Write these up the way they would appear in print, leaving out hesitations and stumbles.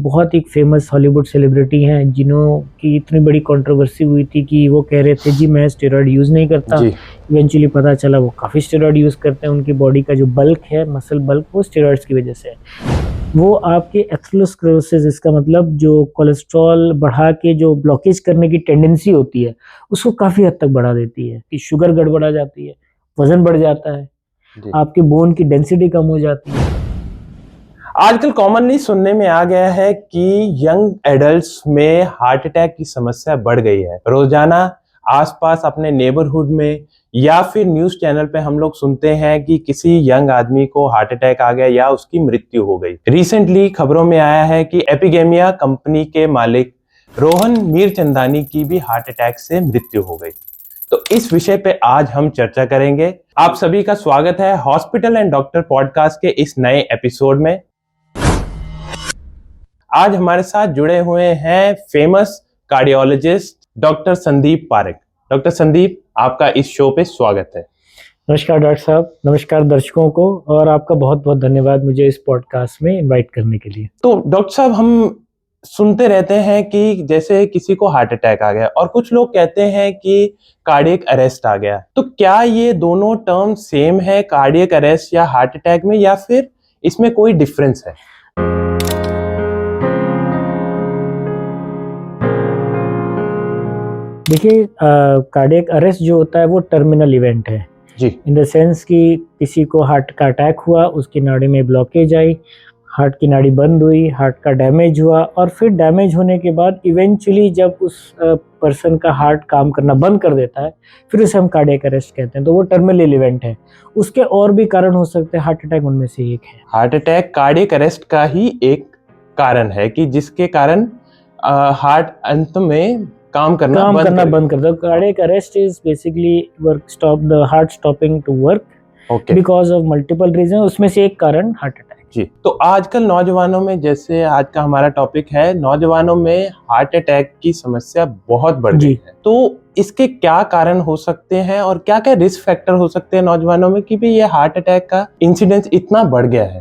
बहुत एक famous Hollywood celebrity हैं जिन्हों की इतनी बड़ी कंट्रोवर्सी हुई थी कि वो कह रहे थे जी मैं स्टेरॉइड यूज़ नहीं करता। इवेंचुअली पता चला वो काफ़ी स्टेरॉइड यूज़ करते हैं। उनकी बॉडी का जो बल्क है, मसल बल्क, वो स्टेरॉइड्स की वजह से है। वो आपके एथेरोस्क्लेरोसिस, इसका मतलब जो कोलेस्ट्रॉल बढ़ा के जो ब्लॉकेज करने की टेंडेंसी होती है उसको काफ़ी हद तक बढ़ा देती है कि शुगर गड़बड़ा जाती है, वजन बढ़ जाता है, आपके बोन की डेंसिटी कम हो जाती है। आजकल कॉमनली सुनने में आ गया है कि यंग एडल्ट्स में हार्ट अटैक की समस्या बढ़ गई है। रोजाना आसपास अपने नेबरहुड में या फिर न्यूज चैनल पे हम लोग सुनते हैं कि किसी यंग आदमी को हार्ट अटैक आ गया या उसकी मृत्यु हो गई। रिसेंटली खबरों में आया है कि एपिगेमिया कंपनी के मालिक रोहन मीरचंदानी की भी हार्ट अटैक से मृत्यु हो गई। तो इस विषय पे आज हम चर्चा करेंगे। आप सभी का स्वागत है हॉस्पिटल एंड डॉक्टर पॉडकास्ट के इस नए एपिसोड में। आज हमारे साथ जुड़े हुए हैं famous cardiologist doctor Sandeep Parekh. Doctor Sandeep, आपका इस शो पे स्वागत है। नमस्कार डॉक्टर साहब, नमस्कार दर्शकों को, और आपका बहुत बहुत धन्यवाद मुझे इस पॉडकास्ट में इनवाइट करने के लिए। तो डॉक्टर साहब, हम सुनते रहते हैं कि जैसे किसी को हार्ट अटैक आ गया और कुछ लोग कहते हैं कि कार्डियक अरेस्ट आ गया, तो क्या ये दोनों टर्म सेम है, कार्डियक अरेस्ट या हार्ट अटैक में, या फिर इसमें कोई डिफरेंस है? देखिए, कार्डियक अरेस्ट जो होता है वो टर्मिनल इवेंट है जी। इन द सेंस कि किसी को हार्ट का अटैक हुआ, उसकी नाड़ी में ब्लॉकेज आई, हार्ट की नाड़ी बंद हुई, हार्ट का डैमेज हुआ, और फिर डैमेज होने के बाद इवेंचुअली जब उस पर्सन का हार्ट काम करना बंद कर देता है, फिर उसे हम कार्डियक अरेस्ट कहते हैं। तो वो टर्मिनल इवेंट है। उसके और भी कारण हो सकते हैं, हार्ट अटैक उनमें से एक है। हार्ट अटैक कार्डियक अरेस्ट का ही एक कारण है कि जिसके कारण हार्ट अंत में काम करना बंद कर दो। Cardiac arrest is basically the heart stopping to work because of multiple reason, उसमें से एक कारण हार्ट अटैक। जी। तो आजकल नौजवानों में, जैसे आज का हमारा टॉपिक है, नौजवानों में हार्ट अटैक की समस्या बहुत बढ़ गई है। तो इसके क्या कारण हो सकते हैं और क्या क्या रिस्क फैक्टर हो सकते हैं नौजवानों में कि भी ये हार्ट अटैक का इंसिडेंस इतना बढ़ गया है?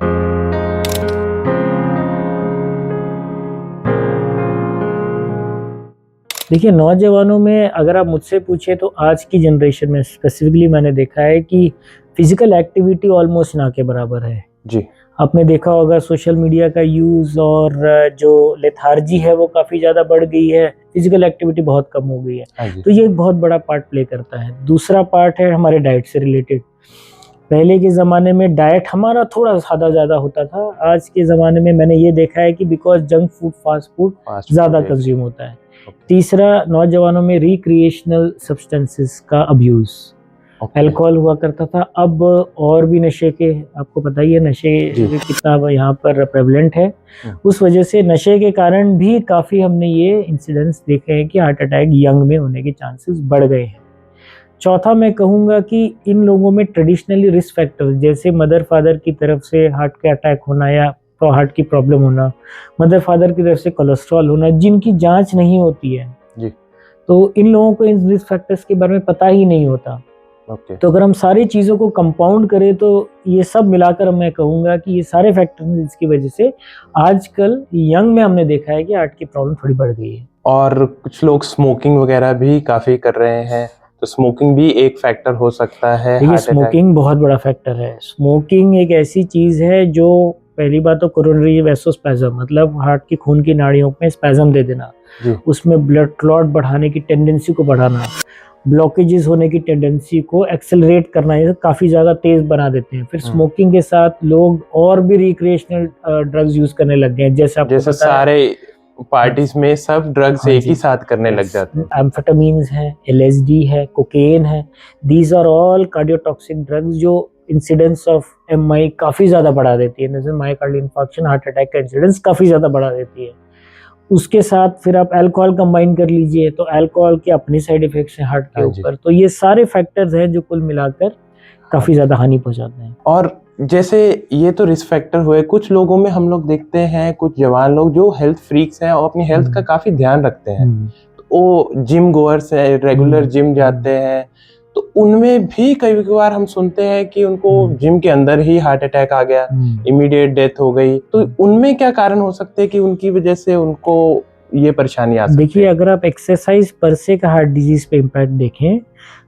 देखिए, नौजवानों में अगर आप मुझसे पूछे तो आज की जनरेशन में स्पेसिफिकली मैंने देखा है कि फिजिकल एक्टिविटी ऑलमोस्ट ना के बराबर है। जी। आपने देखा होगा सोशल मीडिया का यूज और जो लेथार्जी है वो काफी ज्यादा बढ़ गई है, फिजिकल एक्टिविटी बहुत कम हो गई है। तो ये एक बहुत बड़ा पार्ट प्ले करता है। दूसरा पार्ट है हमारे डाइट से रिलेटेड। पहले के ज़माने में डाइट हमारा थोड़ा सादा ज़्यादा होता था। आज के ज़माने में मैंने ये देखा है कि because junk food, fast food ज़्यादा कंज्यूम होता है। तीसरा, नौजवानों में रिक्रिएशनल सब्सटेंसेस का अब्यूज़, अल्कोहल हुआ करता था, अब और भी नशे के, आपको पता ही है नशे कितना यहाँ पर प्रेवलेंट है। उस वजह से नशे के कारण भी काफ़ी हमने ये इंसिडेंट्स देखे हैं कि हार्ट अटैक यंग में होने के चांसेस बढ़ गए हैं। चौथा, मैं कहूँगा कि इन लोगों में ट्रेडिशनली रिस्क फैक्टर जैसे मदर फादर की तरफ से हार्ट के अटैक होना या हार्ट की प्रॉब्लम होना, मदर फादर की तरफ से कोलेस्ट्रॉल होना, जिनकी जांच नहीं होती है जी, तो इन लोगों को इन रिस्क फैक्टर्स के बारे में पता ही नहीं होता। तो अगर हम सारी चीज़ों को कंपाउंड करें तो ये सब मिलाकर मैं कहूँगा कि ये सारे फैक्टर हैं जिसकी वजह से आजकल यंग में हमने देखा है कि हार्ट की प्रॉब्लम थोड़ी बढ़ गई है। और कुछ लोग स्मोकिंग वगैरह भी काफ़ी कर रहे हैं, तो स्मोकिंग भी एक फैक्टर हो सकता है। देखिए, स्मोकिंग बहुत बड़ा फैक्टर है। स्मोकिंग एक ऐसी चीज़ है जो, पहली बात तो कोरोनरी वैसोस्पैज़म, मतलब हार्ट की खून की नाड़ियों में स्पैज़म दे देना, उसमें ब्लड क्लॉट बढ़ाने की टेंडेंसी को बढ़ाना, ब्लॉकेजेस होने की टेंडेंसी को एक्सेलरेट करना, ये काफ़ी ज़्यादा तेज़ बना देते हैं। फिर स्मोकिंग के साथ लोग और भी रिक्रिएशनल ड्रग्स यूज़ करने लग गए हैं, जैसे सारे पार्टीज में सब ड्रग्स एक ही साथ करने लग जाते हैं। एम्फेटामीन्स है, LSD है, कोकेन है, these are all cardiotoxic drugs जो इंसिडेंस ऑफ MI काफ़ी ज़्यादा बढ़ा देती है, जैसे मायोकार्डियल इंफार्क्शन, हार्ट अटैक का इंसिडेंस काफ़ी ज़्यादा बढ़ा देती है। उसके साथ फिर आप अल्कोहल कंबाइन कर लीजिए तो अल्कोहल के अपने साइड इफेक्ट्स हैं हार्ट के ऊपर। तो ये सारे फैक्टर्स हैं जो कुल मिलाकर काफ़ी ज़्यादा हानि पहुंचाते हैं। और जैसे ये तो रिस्क फैक्टर हुए, कुछ लोगों में हम लोग देखते हैं, कुछ जवान लोग जो हेल्थ फ्रीक्स हैं और अपनी हेल्थ का काफ़ी ध्यान रखते हैं, तो वो जिम गोअर्स है, रेगुलर जिम जाते हैं, तो उनमें भी कई बार हम सुनते हैं कि उनको जिम के अंदर ही हार्ट अटैक आ गया, इमीडिएट डेथ हो गई। तो उनमें क्या कारण हो सकते हैं कि उनकी वजह से उनको ये परेशानी आ सकती है? देखिए, अगर आप एक्सरसाइज पर से का हार्ट डिजीज पे इम्पैक्ट देखें,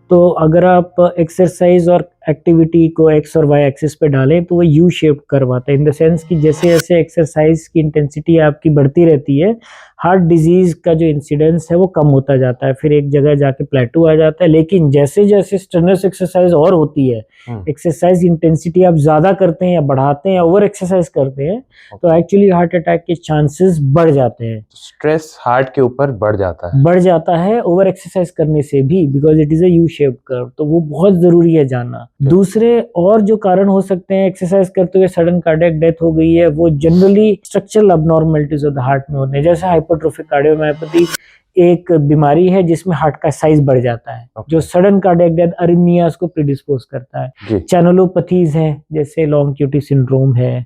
तो अगर आप एक्सरसाइज और एक्टिविटी को एक्स और वाई एक्सिस पे डालें तो वो यू शेप करवाता है, इन द सेंस कि जैसे जैसे एक्सरसाइज की इंटेंसिटी आपकी बढ़ती रहती है, हार्ट डिजीज का जो इंसिडेंस है वो कम होता जाता है, फिर एक जगह जाके प्लेटू आ जाता है। लेकिन जैसे जैसे स्ट्रेनस एक्सरसाइज और होती है, एक्सरसाइज इंटेंसिटी आप ज्यादा करते हैं या बढ़ाते हैं या ओवर एक्सरसाइज करते हैं, तो एक्चुअली हार्ट अटैक के चांसेस बढ़ जाते हैं। स्ट्रेस हार्ट के ऊपर बढ़ जाता है ओवर एक्सरसाइज करने से भी, because it is a U shape curve. तो वो बहुत जरूरी है जानना। दूसरे और जो कारण हो सकते हैं एक्सरसाइज करते हुए सडन कार्डियक डेथ हो गई है, वो generally structural abnormalities of the heart में होते हैं, जैसे हाइपरट्रोफिक कार्डियोमायोपैथी एक बीमारी है जिसमें हार्ट का साइज बढ़ जाता है, जो सडन कार्डियक डेथ अरिथमियास को प्रीडिस्पोज करता है। चैनलोपैथीज हैं, जैसे लॉन्ग क्यूटी सिंड्रोम है,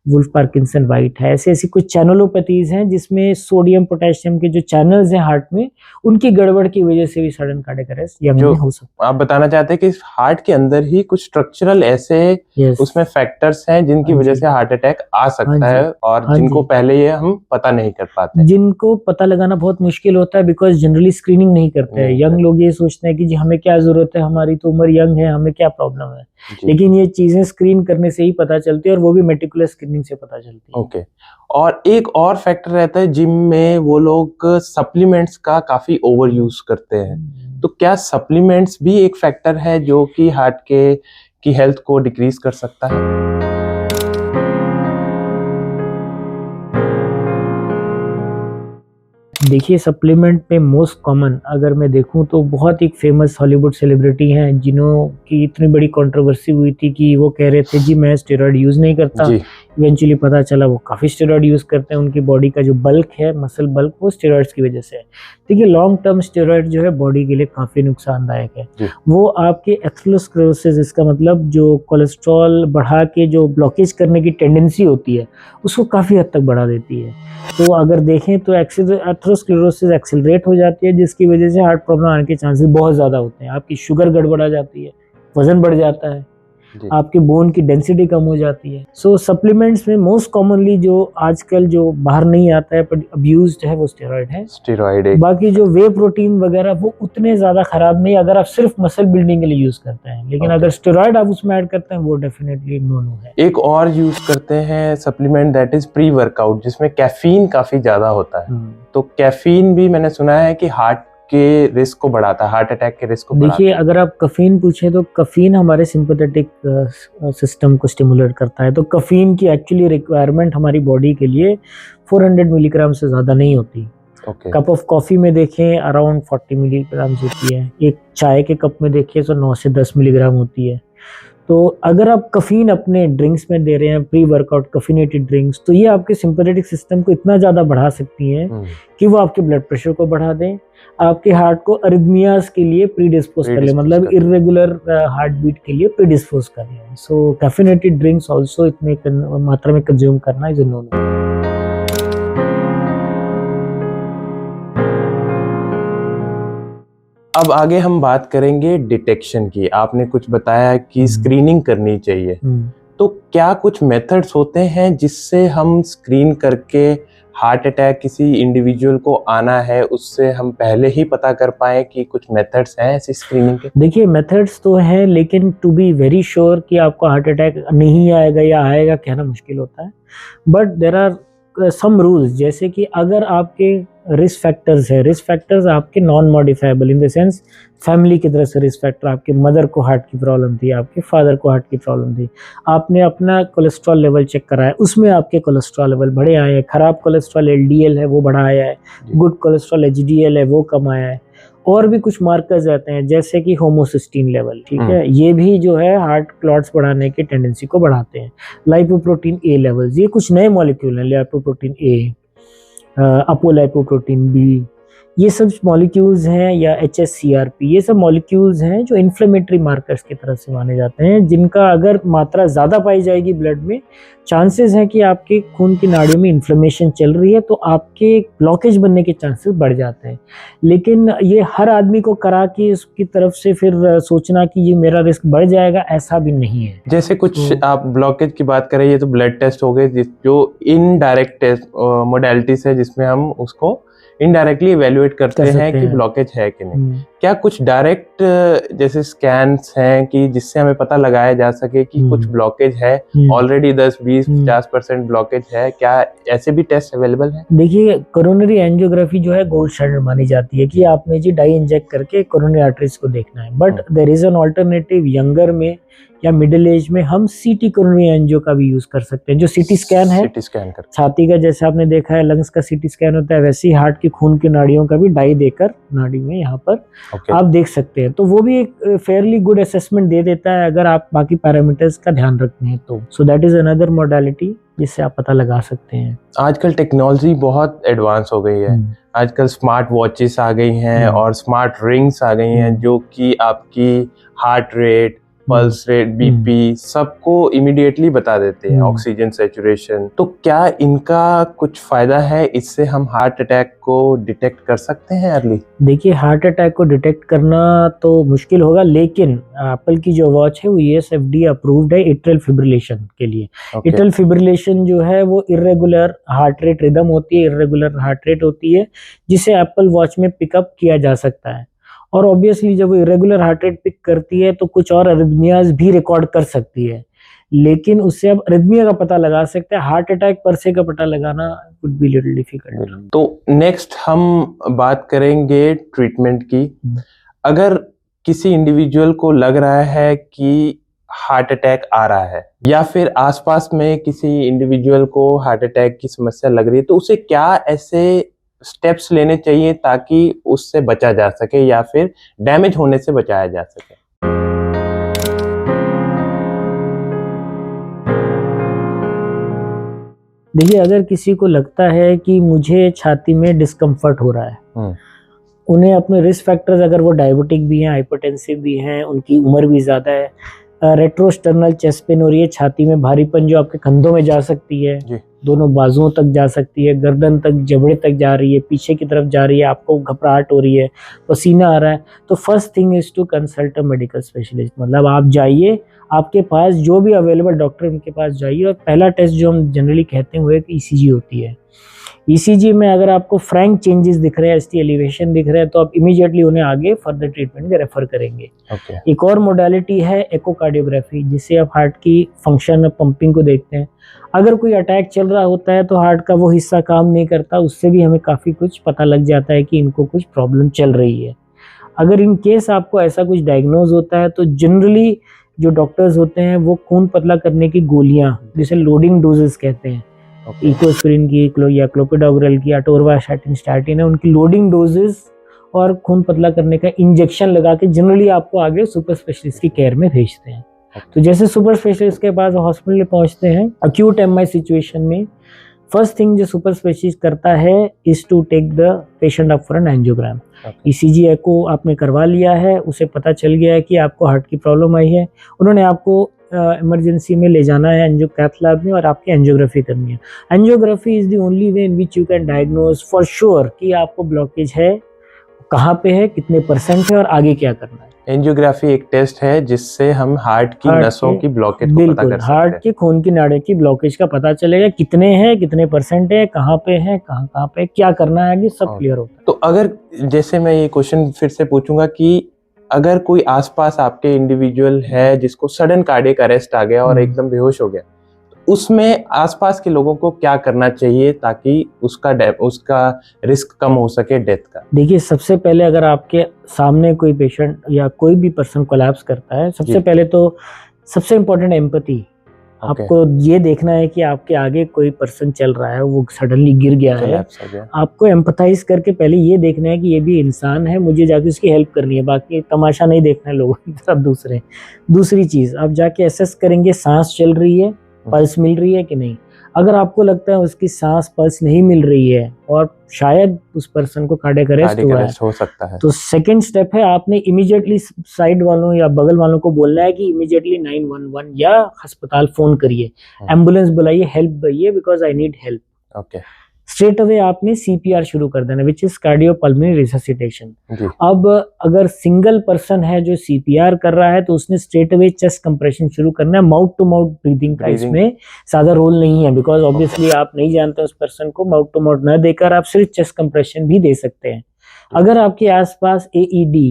वुल्फ पार्किंसन वाइट है, ऐसे ऐसी कुछ चैनलोपैथीज हैं जिसमें सोडियम पोटेशियम के जो चैनल्स हैं हार्ट में, उनकी गड़बड़ की वजह से भी सडन कार्डियक अरेस्ट यंग में हो सकता है। आप बताना चाहते हैं कि हार्ट के अंदर ही कुछ स्ट्रक्चरल ऐसे उसमें फैक्टर्स हैं जिनकी वजह से हार्ट अटैक आ सकता है, और जिनको पहले ये हम पता नहीं कर पाते, जिनको पता लगाना बहुत मुश्किल होता है, बिकॉज जनरली स्क्रीनिंग नहीं करते हैं। यंग लोग ये सोचते हैं कि जी हमें क्या जरूरत है, हमारी तो उम्र यंग है, हमें क्या प्रॉब्लम है, लेकिन ये चीजें स्क्रीन करने से ही पता चलती है, और वो भी मेटिकुलस स्क्रीनिंग से पता चलती है। ओके। और एक और फैक्टर रहता है जिम में, वो लोग सप्लीमेंट्स का काफी ओवर यूज करते हैं। तो क्या सप्लीमेंट्स भी एक फैक्टर है जो कि हार्ट की हेल्थ को डिक्रीज कर सकता है? देखिए, सप्लीमेंट में मोस्ट कॉमन अगर मैं देखूं तो बहुत ही फेमस हॉलीवुड सेलिब्रिटी हैं जिन्हों की इतनी बड़ी कंट्रोवर्सी हुई थी कि वो कह रहे थे जी मैं स्टेरॉइड यूज नहीं करता। इवेंचुअली पता चला वो काफी स्टेरॉइड यूज करते हैं, उनकी बॉडी का जो बल्क है, मसल बल्क, वो स्टेरॉइड्स की वजह से है। देखिए, लॉन्ग टर्म स्टेरॉइड जो है बॉडी के लिए काफी नुकसानदायक है। वो आपके एथेरोस्क्लेरोसिस, इसका मतलब जो कोलेस्ट्रॉल बढ़ा के जो ब्लॉकेज करने की टेंडेंसी होती है, उसको काफी हद तक बढ़ा देती है। तो अगर देखें तो एथेरोस्क्लेरोसिस एक्सेलरेट हो जाती है, जिसकी वजह से हार्ट प्रॉब्लम आने के चांसेस बहुत ज़्यादा होते हैं। आपकी शुगर गड़बड़ा जाती है, वजन बढ़ जाता है, आपके बोन की डेंसिटी कम हो जाती है। सो सप्लीमेंट्स में मोस्ट कॉमनली जो आजकल जो बाहर नहीं आता है पर अब्यूज्ड है, वो स्टेरॉइड है। बाकी जो वे प्रोटीन वगैरह वो उतने ज़्यादा खराब नहीं अगर आप सिर्फ मसल बिल्डिंग के लिए यूज करते हैं, लेकिन अगर स्टेरॉइड आप उसमें ऐड करते हैं वो डेफिनेटली नो है। एक और यूज करते हैं supplement, that is pre workout, जिसमें कैफीन काफी ज्यादा होता है। तो कैफीन भी मैंने सुना है कि हार्ट के रिस्क को बढ़ाता है, हार्ट अटैक के रिस्क को बढ़ाता है। देखिए, अगर आप कफीन पूछें तो कफीन हमारे सिंपैथेटिक सिस्टम को स्टिमुलेट करता है। तो कफीन की एक्चुअली रिक्वायरमेंट हमारी बॉडी के लिए 400 मिलीग्राम से ज़्यादा नहीं होती। कप ऑफ कॉफ़ी में देखें अराउंड 40 मिलीग्राम होती है, एक चाय के कप में देखिए तो 9 से 10 मिलीग्राम होती है। तो अगर आप कफीन अपने ड्रिंक्स में दे रहे हैं, प्री वर्कआउट कफिनेटेड ड्रिंक्स, तो ये आपके सिंपैथेटिक सिस्टम को इतना ज़्यादा बढ़ा सकती हैं कि वो आपके ब्लड प्रेशर को बढ़ा दें, आपके हार्ट को अरिथमियास के लिए प्रीडिस्पोज कर ले, मतलब इरेगुलर हार्ट बीट के लिए प्रीडिस्पोज कर ले। सो कैफिनेटेड ड्रिंक्स ऑल्सो इतने मात्रा में कंज्यूम करना इज नो। अब आगे हम बात करेंगे डिटेक्शन की। आपने कुछ बताया कि स्क्रीनिंग करनी चाहिए, तो क्या कुछ मेथड्स होते हैं जिससे हम स्क्रीन करके हार्ट अटैक किसी इंडिविजुअल को आना है उससे हम पहले ही पता कर पाए? कि कुछ मेथड्स हैं ऐसी स्क्रीनिंग के? देखिए, मेथड्स तो हैं, लेकिन टू बी वेरी श्योर कि आपको हार्ट अटैक नहीं आएगा या आएगा कहना मुश्किल होता है। But there are some rules, जैसे कि अगर आपके रिस्क फैक्टर्स है, रिस्क फैक्टर्स आपके non modifiable, in the sense family की तरफ से रिस्क फैक्टर, आपके मदर को हार्ट की प्रॉब्लम थी, आपके फादर को हार्ट की प्रॉब्लम थी, आपने अपना कोलेस्ट्रॉल लेवल चेक कराया, उसमें आपके कोलेस्ट्रॉल लेवल बढ़े आए हैं, खराब कोलेस्ट्रॉल एलडीएल है वो बढ़ा आया है, गुड कोलेस्ट्रॉल एचडीएल है वो कम आया है, और भी कुछ मार्कर्स रहते हैं जैसे कि होमोसिस्टीन लेवल, ठीक है, ये भी जो है हार्ट क्लॉट्स बढ़ाने की टेंडेंसी को बढ़ाते हैं। लाइपोप्रोटीन ए लेवल्स, ये कुछ नए मॉलिक्यूल हैं, लाइपोप्रोटीन ए, अपोलाइपोप्रोटीन बी, ये सब मॉलिक्यूल्स हैं, या HSCRP, ये सब मॉलिक्यूल्स हैं जो इन्फ्लेमेटरी मार्कर्स की तरफ से माने जाते हैं, जिनका अगर मात्रा ज़्यादा पाई जाएगी ब्लड में, चांसेस हैं कि आपके खून की नाड़ियों में इन्फ्लेमेशन चल रही है, तो आपके ब्लॉकेज बनने के चांसेस बढ़ जाते हैं। लेकिन ये हर आदमी को करा के उसकी तरफ से फिर सोचना कि ये मेरा रिस्क बढ़ जाएगा, ऐसा भी नहीं है। जैसे कुछ आप ब्लॉकेज की बात करें, ये तो ब्लड टेस्ट हो गए जो इनडायरेक्ट टेस्ट मोडेलिटीज है, जिसमें हम उसको इनडायरेक्टली इवेल्युएट करते हैं कि ब्लॉकेज है कि नहीं। क्या कुछ डायरेक्ट जैसे स्कैन्स हैं कि जिससे हमें पता लगाया जा सके कि कुछ ब्लॉकेज है, ऑलरेडी 10-20-50% ब्लॉकेज है, क्या ऐसे भी टेस्ट अवेलेबल है? देखिए, कोरोनरी एंजियोग्राफी जो है गोल्ड स्टैंडर्ड मानी जाती है कि आपने जी डाई इंजेक्ट करके कोरोनरी आर्टरीज को देखना है, but there is an alternative. Younger में या मिडिल एज में हम सीटी कोरोनरी एंजियो का भी यूज कर सकते हैं, जो सीटी स्कैन है, सीटी स्कैन कर छाती का जैसे आपने देखा है लंग्स का सीटी स्कैन होता है, वैसे ही हार्ट की खून की नाड़ियों का भी डाई देकर नाड़ी में यहाँ पर आप देख सकते हैं। तो वो भी एक फेयरली गुड असेसमेंट दे देता है अगर आप बाकी पैरामीटर्स का ध्यान रखते हैं तो। So that is another modality जिससे आप पता लगा सकते हैं। आजकल टेक्नोलॉजी बहुत एडवांस हो गई है, आजकल स्मार्ट वॉचेस आ गई हैं और स्मार्ट रिंग्स आ गई हैं जो कि आपकी heart rate, pulse rate, BP सबको इमीडिएटली बता देते हैं, ऑक्सीजन सैचुरेशन। तो क्या इनका कुछ फायदा है? इससे हम हार्ट अटैक को डिटेक्ट कर सकते हैं अर्ली? देखिए, हार्ट अटैक को डिटेक्ट करना तो मुश्किल होगा, लेकिन एप्पल की जो वॉच है वो FDA अप्रूव्ड है एट्रियल फिब्रिलेशन के लिए। एट्रियल फिब्रिलेशन जो है वो इर्रेगुलर हार्ट रेट रिदम होती है, इर्रेगुलर हार्ट रेट होती है, जिसे एप्पल वॉच में पिकअप किया जा सकता है। और ऑब्वियसली जब वो इरेगुलर हार्ट रेट पिक करती है तो कुछ और अरिथमियाज भी रिकॉर्ड कर सकती है, लेकिन उससे अब अरिथमिया का पता लगा सकते हैं, हार्ट अटैक पर से का पता लगाना वुड बी लिटिल डिफिकल्ट। तो नेक्स्ट हम बात करेंगे ट्रीटमेंट की। अगर किसी इंडिविजुअल को लग रहा है कि हार्ट अटैक आ रहा है या फिर आसपास में किसी इंडिविजुअल को हार्ट अटैक की समस्या लग रही है, तो उसे क्या ऐसे स्टेप्स लेने चाहिए ताकि उससे बचा जा सके या फिर डैमेज होने से बचाया जा सके? देखिए, अगर किसी को लगता है कि मुझे छाती में डिस्कम्फर्ट हो रहा है, उन्हें अपने रिस्क फैक्टर्स, अगर वो डायबिटिक भी हैं, हाइपरटेंसिव भी हैं, उनकी उम्र भी ज़्यादा है, रेट्रोस्टर्नल चेस्ट पेन हो रही है, छाती में भारीपन जो आपके कंधों में जा सकती है, दोनों बाजुओं तक जा सकती है, गर्दन तक, जबड़े तक जा रही है, पीछे की तरफ जा रही है, आपको घबराहट हो रही है, पसीना आ रहा है, तो first thing is to consult a medical specialist. मतलब आप जाइए, आपके पास जो भी अवेलेबल डॉक्टर उनके पास जाइए, और पहला टेस्ट जो हम जनरली कहते हैं वो एक ECG होती है। ECG में अगर आपको फ्रैंक चेंजेस दिख रहे हैं, ST एलिवेशन दिख रहे हैं, तो आप इमीडिएटली उन्हें आगे फर्दर ट्रीटमेंट के रेफर करेंगे। एक और मोडालिटी है एकोकार्डियोग्राफी, जिससे आप हार्ट की फंक्शन, पंपिंग को देखते हैं। अगर कोई अटैक चल रहा होता है तो हार्ट का वो हिस्सा काम नहीं करता, उससे भी हमें काफ़ी कुछ पता लग जाता है कि इनको कुछ प्रॉब्लम चल रही है। अगर इन केस आपको ऐसा कुछ डायग्नोज होता है तो जनरली जो डॉक्टर्स होते हैं वो खून पतला करने की गोलियां, जिसे लोडिंग डोजेस कहते हैं, इकोस्प्रिन की या क्लोपिडोग्रेल की, अटोरवास्टैटिन, स्टैटिन है, उनकी लोडिंग डोजेस और खून पतला करने का इंजेक्शन लगा के जनरली आपको आगे सुपर स्पेशलिस्ट की केयर में भेजते हैं। तो जैसे सुपर स्पेशलिस्ट के पास हॉस्पिटल में पहुंचते हैं अक्यूट MI सिचुएशन में, फर्स्ट थिंग जो सुपर स्पेशलिस्ट करता है is to take the patient up for an angiogram. ECG echo आपने करवा लिया है, उसे पता चल गया है कि आपको हार्ट की प्रॉब्लम आई है, उन्होंने आपको इमरजेंसी में ले जाना है एंजियो कैथ लैब में और आपकी एंजियोग्राफी करनी है। Angiography is the only way in which you can diagnose for sure कि आपको ब्लॉकेज है, कहाँ पे है, कितने % है और आगे क्या करना है। एंजियोग्राफी एक टेस्ट है जिससे हम हार्ट की नसों की ब्लॉकेज को पता कर सकते हैं। हार्ट की खून की नाड़ी की ब्लॉकेज का पता चलेगा, कितने हैं, कितने % है, कहाँ पे है, कहाँ पे क्या करना है, आगे सब क्लियर होता है। तो अगर जैसे मैं ये क्वेश्चन फिर से पूछूंगा कि अगर कोई आसपास आपके इंडिविजुअल है जिसको सडन कार्डियक अरेस्ट आ गया और एकदम बेहोश हो गया, उसमें आसपास के लोगों को क्या करना चाहिए ताकि उसका रिस्क कम हो सके डेथ का? देखिए, सबसे पहले अगर आपके सामने कोई पेशेंट या कोई भी पर्सन कोलैप्स करता है, सबसे पहले तो सबसे इम्पोर्टेंट एम्पैथी। आपको ये देखना है कि आपके आगे कोई पर्सन चल रहा है, वो सडनली गिर गया है, आपको एम्पैथाइज करके पहले ये देखना है कि ये भी इंसान है, मुझे जाके उसकी हेल्प करनी है, बाकी तमाशा नहीं देखना है लोगों की तरफ। दूसरी चीज, आप जाके एसेस करेंगे सांस चल रही है, पल्स मिल रही है कि नहीं। अगर आपको लगता है उसकी सांस पल्स नहीं मिल रही है और शायद उस पर्सन को कार्डियक अरेस्ट कार्डियक हुआ है, अरेस्ट हो सकता है। तो सेकंड स्टेप है आपने इमीडिएटली साइड वालों या बगल वालों को बोलना है कि इमीडिएटली 911 या अस्पताल फोन करिए, एम्बुलेंस बुलाइए, हेल्प करिए, because I need help. Okay, straight away आपने सीपीआर शुरू कर देना, विच इज कार्डियोपल्मोनरी रिससिटेशन। जी, अब अगर सिंगल पर्सन है जो सीपीआर कर रहा है तो उसने स्ट्रेट अवे चेस्ट कंप्रेशन शुरू करना है। माउथ टू माउथ ब्रीदिंग का Breathing. इसमें ज्यादा रोल नहीं है, बिकॉज ऑब्वियसली आप नहीं जानते उस पर्सन को। माउथ टू माउथ न देकर आप सिर्फ चेस्ट कंप्रेशन भी दे सकते हैं। अगर आपके आसपास AED,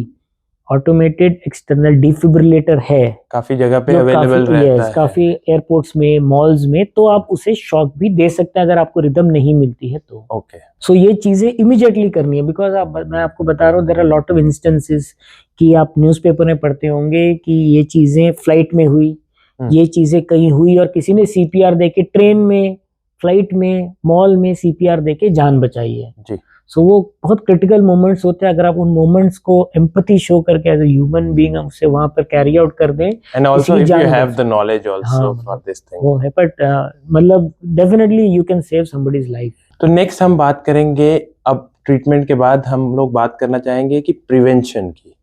ऑटोमेटेड एक्सटर्नल डिफिब्रिलेटर है, काफी जगह पे जो अवेलेबल रहता है, काफी एयरपोर्ट्स में, मॉल्स में, तो आप उसे शॉक भी दे सकते हैं अगर आपको रिदम नहीं मिलती है तो। ओके, सो ये चीजें इमीडिएटली करनी है, बिकॉज मैं आपको बता रहा हूँ there are lot of instances कि आप न्यूज़पेपर में पढ़ते होंगे कि ये चीजें फ्लाइट में हुई, ये चीजें कहीं हुई और किसी ने सीपीआर देके ट्रेन में, फ्लाइट में, मॉल में सीपीआर देके जान बचाई है। जी, सो वो बहुत क्रिटिकल मोमेंट्स होते हैं। अगर आप उन मोमेंट्स को एम्पैथी शो करके एज अ ह्यूमन बीइंग उसे वहां पर कैरी आउट कर दें, एंड आल्सो किसी की इफ यू जान हैव बच द नॉलेज आल्सो हाँ, फॉर दिस थिंग, वो है, बट मतलब definitely you can save somebody's life. तो नेक्स्ट हम बात करेंगे, अब ट्रीटमेंट के बाद हम लोग बात करना चाहेंगे कि प्रिवेंशन की।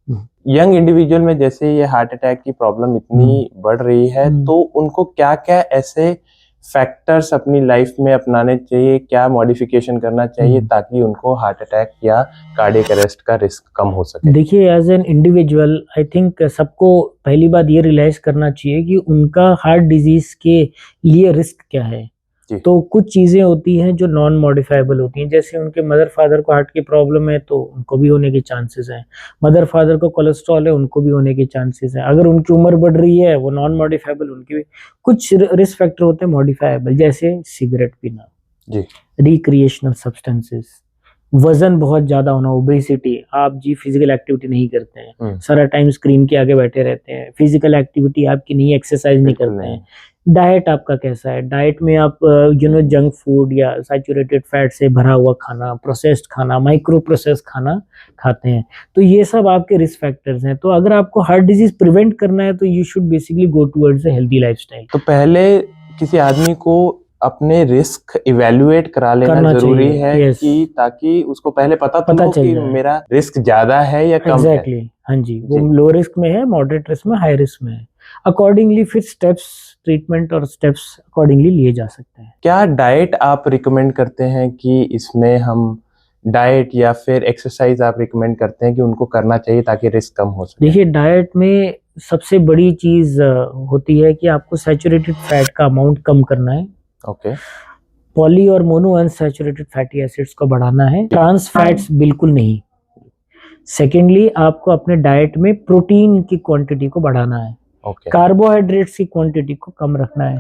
यंग इंडिविजुअल में जैसे ये हार्ट अटैक की प्रॉब्लम इतनी बढ़ रही है, तो उनको क्या क्या ऐसे फैक्टर्स अपनी लाइफ में अपनाने चाहिए, क्या मॉडिफिकेशन करना चाहिए ताकि उनको हार्ट अटैक या कार्डियक अरेस्ट का रिस्क कम हो सके? देखिए, as an individual I think सबको पहली बात ये रियलाइज करना चाहिए कि उनका हार्ट डिजीज के लिए रिस्क क्या है। तो कुछ चीजें होती हैं जो नॉन मॉडिफाइबल होती हैं, जैसे उनके मदर फादर को हार्ट की प्रॉब्लम है तो उनको भी होने के चांसेस हैं। मदर फादर को कोलेस्ट्रॉल है, उनको भी होने के चांसेस हैं। अगर उनकी उम्र बढ़ रही है, वो नॉन मॉडिफाइबल, उनके भी कुछ रिस्क फैक्टर होते हैं मॉडिफाइबल, जैसे सिगरेट पीना, जी, रिक्रिएशनल सब्सटेंसेस, वजन बहुत ज्यादा होना, ओबेसिटी, आप जी फिजिकल एक्टिविटी नहीं करते हैं, सारा टाइम स्क्रीन के आगे बैठे रहते हैं, फिजिकल एक्टिविटी आपकी नहीं, एक्सरसाइज नहीं करते हैं। डाइट आपका कैसा है, डाइट में आप जंक फूड या सैचुरेटेड फैट से भरा हुआ खाना, प्रोसेस्ड खाना, माइक्रो प्रोसेस खाना खाते हैं, तो ये सब आपके रिस्क फैक्टर्स हैं। तो अगर आपको हार्ट डिजीज प्रिवेंट करना है तो you should basically go towards a healthy lifestyle. तो पहले किसी आदमी को अपने रिस्क इवेल्युएट करा लेना जरूरी है कि ताकि उसको पहले पता हो कि मेरा रिस्क ज्यादा है या कम है। हाँ जी, वो लो रिस्क में है, मॉडरेट रिस्क में, हाई रिस्क में है। अकॉर्डिंगली फिर स्टेप्स, ट्रीटमेंट और स्टेप्स अकॉर्डिंगली लिए जा सकते हैं। क्या डाइट आप रिकमेंड करते हैं कि इसमें हम डाइट या फिर एक्सरसाइज आप रिकमेंड करते हैं कि उनको करना चाहिए ताकि रिस्क कम हो सके? देखिए, डाइट में सबसे बड़ी चीज होती है कि आपको सैचुरेटेड फैट का अमाउंट कम करना है। ओके, पॉली और मोनो अनसैचुरेटेड फैटी एसिड्स को बढ़ाना है, ट्रांस फैट्स बिल्कुल नहीं। सेकेंडली, आपको अपने डाइट में प्रोटीन की क्वांटिटी को बढ़ाना है, कार्बोहाइड्रेट्स की क्वांटिटी को कम रखना है,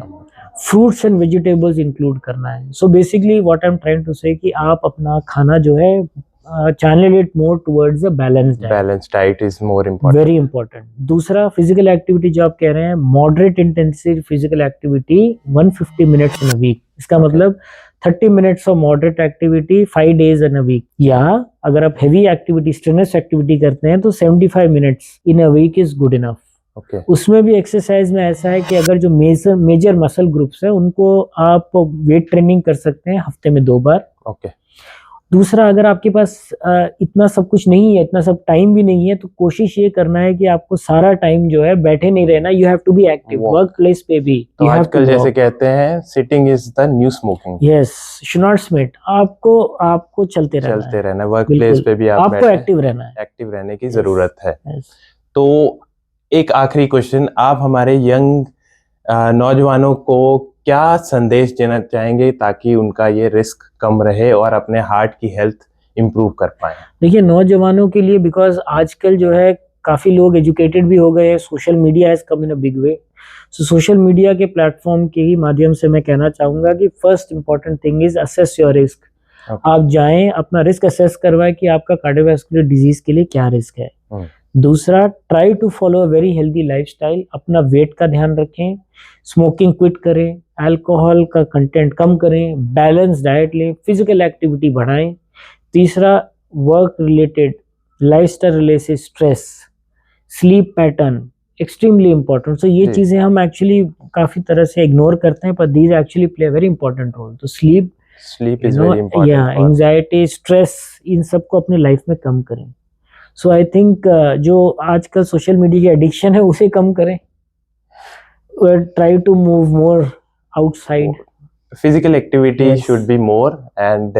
फ्रूट्स एंड वेजिटेबल्स इंक्लूड करना है। So basically what I am trying to say कि आप अपना खाना जो है channel it more towards a balanced diet is more important, very important. दूसरा, फिजिकल एक्टिविटी जो आप कह रहे हैं, moderate intensity physical activity 150 minutes in a week. इसका मतलब 30 minutes of moderate activity 5 days in a week, या अगर आप हेवी एक्टिविटी, स्ट्रेनस एक्टिविटी करते हैं तो 75 minutes in a week is good enough. उसमें भी एक्सरसाइज में ऐसा है कि अगर जो मेजर मसल ग्रुप्स है उनको आप वेट ट्रेनिंग कर सकते हैं हफ्ते में 2 बार। दूसरा, अगर आपके पास इतना सब कुछ नहीं है, इतना सब टाइम भी नहीं है, तो कोशिश ये करना है कि आपको सारा टाइम जो है बैठे नहीं रहना, you have to be active. Work place पे भी तो आजकल जैसे कहते हैं sitting is the new smoking. Yes, should not smit. आपको चलते रहना है, वर्क प्लेस पे भी आपको एक्टिव रहना है, एक्टिव रहने की जरूरत है। तो एक आखिरी क्वेश्चन, आप हमारे यंग नौजवानों को क्या संदेश देना चाहेंगे ताकि उनका ये रिस्क कम रहे और अपने हार्ट की हेल्थ इंप्रूव कर पाए? देखिए, नौजवानों के लिए, बिकॉज आजकल जो है काफी लोग एजुकेटेड भी हो गए हैं, social media has come in a big way. So social media के प्लेटफॉर्म के ही माध्यम से मैं कहना चाहूंगा कि first important thing is assess your risk. आप जाएं, अपना रिस्क असेस करवाएं कि आपका कार्डियोवैस्कुलर डिजीज के लिए क्या रिस्क है। दूसरा, try to follow a very healthy lifestyle. अपना वेट का ध्यान रखें, स्मोकिंग क्विट करें, अल्कोहल का कंटेंट कम करें, बैलेंस डाइट लें, फिजिकल एक्टिविटी बढ़ाएं। तीसरा, work related, lifestyle related stress, sleep pattern, extremely important. So ये जी। चीजें हम एक्चुअली काफी तरह से इग्नोर करते हैं, पर these actually play very important role. तो sleep, sleep is very yeah important. Anxiety, stress, इन सबको अपने लाइफ में कम करें। सो आई थिंक जो आजकल सोशल मीडिया की एडिक्शन है उसे कम करें, try to move more outside, physical activity Yes. Should be more and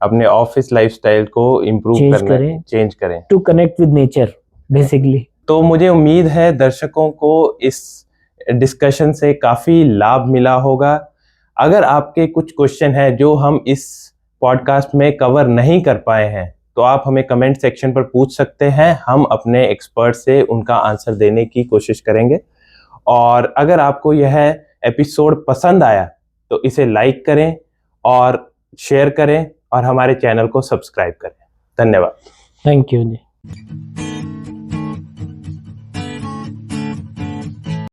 अपने ऑफिस लाइफस्टाइल को इम्प्रूव Change करना, करें। चेंज करें। To connect with nature basically. तो मुझे उम्मीद है दर्शकों को इस डिस्कशन से काफी लाभ मिला होगा। अगर आपके कुछ क्वेश्चन हैं जो हम इस पॉडकास्ट में कवर नहीं कर पाए हैं, तो आप हमें कमेंट सेक्शन पर पूछ सकते हैं। हम अपने एक्सपर्ट से उनका आंसर देने की कोशिश करेंगे। और अगर आपको यह एपिसोड पसंद आया तो इसे लाइक करें और शेयर करें और हमारे चैनल को सब्सक्राइब करें। धन्यवाद। Thank you ji.